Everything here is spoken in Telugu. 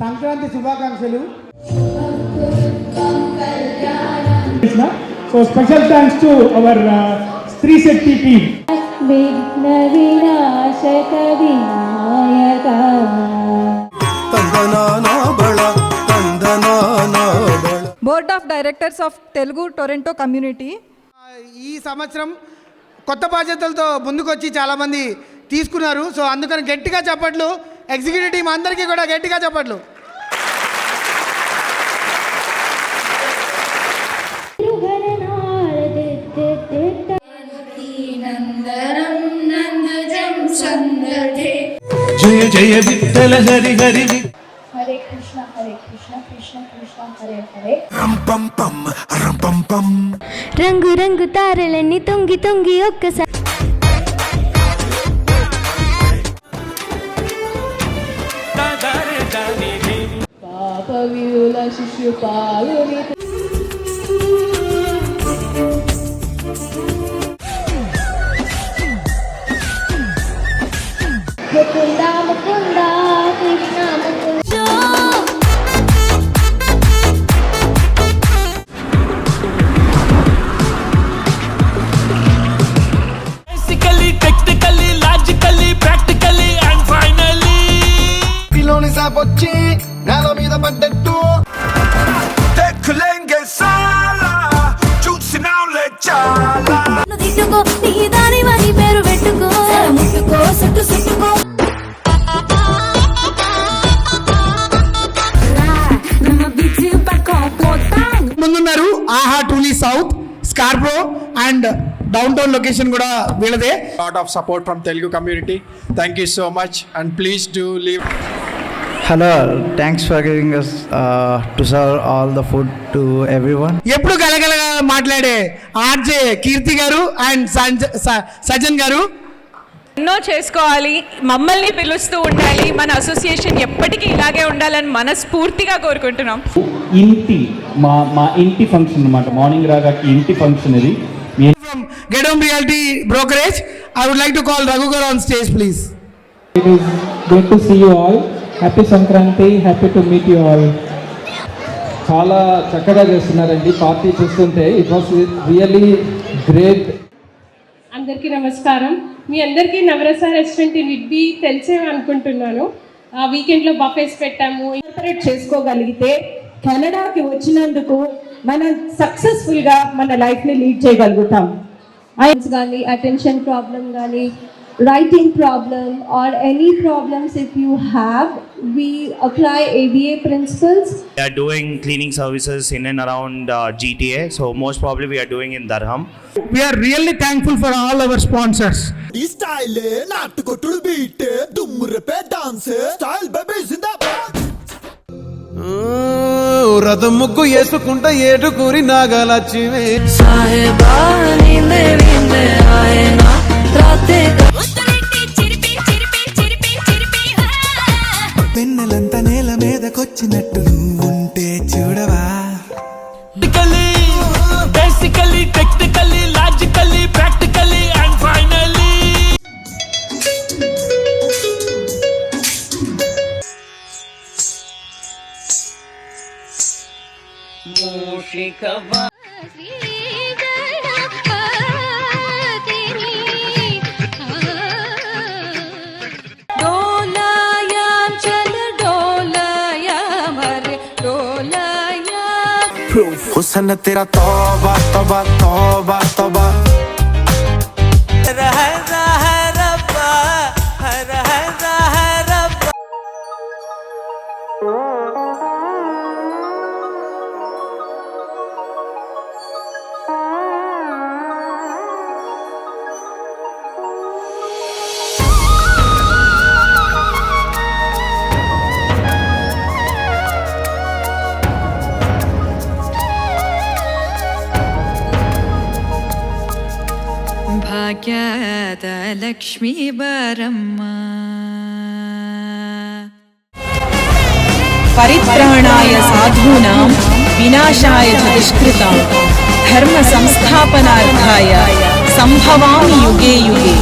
సంక్రాంతి శుభాకాంక్షలు. So special thanks to our Stree Shakti team. విఘ్న వినాశక Vinayaka board of directors of Telugu Toronto community. ఈ సంవత్సరం కొత్త బాధ్యతలతో ముందుకొచ్చి చాలామంది తీసుకున్నారు. సో అందుకని గట్టిగా చప్పట్లు. ఎగ్జిక్యూటివ్ టీం అందరికీ కూడా గట్టిగా చప్పట్లు. జయ జయ విఠల హరి హరి. హరే కృష్ణ కృష్ణ కృష్ణ హరే హరే. రంగు రంగు తారలన్నీ తొంగి తొంగి ఒక్కసారి పాప విరుల శిశుపాలుని Mukunda Mukunda Krishna Mukunda. Basically technically logically practically and finally పిలోని సాపొచ్చి నేల మీద పడ్డట్టు తెక్కులేంగే సాలా చూసినాంలే చాలా. తిట్టుకో నీ దాని వారి పేరు పెట్టుకో ముట్టుకో సుట్టు సుట్టుకో. ముందున్నారు ఆహా టూలీ south, Scarborough and downtown location కూడా వీళ్ళదే. Lot of support from Telugu community. Thank you so much and please do leave. Hello, thanks for giving us to serve all the food to everyone. ఎప్పుడు గలగలగా మాట్లాడే ఆర్జే కీర్తి గారు అండ్ సజన్ గారు. ఎన్నో చేసుకోవాలి, మమ్మల్ని పిలుస్తూ ఉండాలి, మన అసోసియేషన్ ఎప్పటికీ ఇలాగే ఉండాలని మనస్ఫూర్తిగా కోరుకుంటున్నాం. ఇంటి మా ఇంటి ఫంక్షన్ అన్నమాట. మార్నింగ్ రాగా ఇంటి ఫంక్షన్ ఇది. From Gedom Realty Brokerage, I would like to call Raghu garu on stage, please. It is good to see you all. Happy Sankranti, happy to meet you all. చాలా చక్కగా చేస్తున్నారండి పార్టీ చూస్తుంటే. It was really great. అందరికీ నమస్కారం. మీ అందరికీ నవరస రెస్టారెంట్ ఇన్ విడ్బీ తెలిసే అనుకుంటున్నాను. వీకెండ్లో బఫేస్ పెట్టాము. ఇన్కార్పొరేట్ చేసుకోగలిగితే కెనడాకి వచ్చినందుకు మనం సక్సెస్ఫుల్గా మన లైఫ్ని లీడ్ చేయగలుగుతాం. కానీ అటెన్షన్ ప్రాబ్లం కానీ writing problem or any problems if you have, we apply ABA principles. We are doing cleaning services in and around GTA, so most probably we are doing in Durham. We are really thankful for all our sponsors. ఈ స్టైల్ నాటు కొట్టుడు బీట్ దుమ్మురపే డాన్స్ స్టైల్ బేబీ జిందాబాద్. రథం ముగ్గు వేసుకుంటా ఏటు కూరి నాగలచ్చివే సాహెబా నిందే నిందే ఆయనా రాతే పెన్నెలంతా నేల మీదకొచ్చినట్టు ఉంటే చూడవా. Basically technically logically practically and finally మూషికవా हुसन तेरा तौबा तौबा तौबा तौबा. భాగ్యద లక్ష్మీ బరమ్మ. పరిత్రాణాయ సాధూనాం వినాశాయ చ దుష్కృతాం ధర్మ సంస్థాపనార్థాయ సంభవామి యుగే యుగే.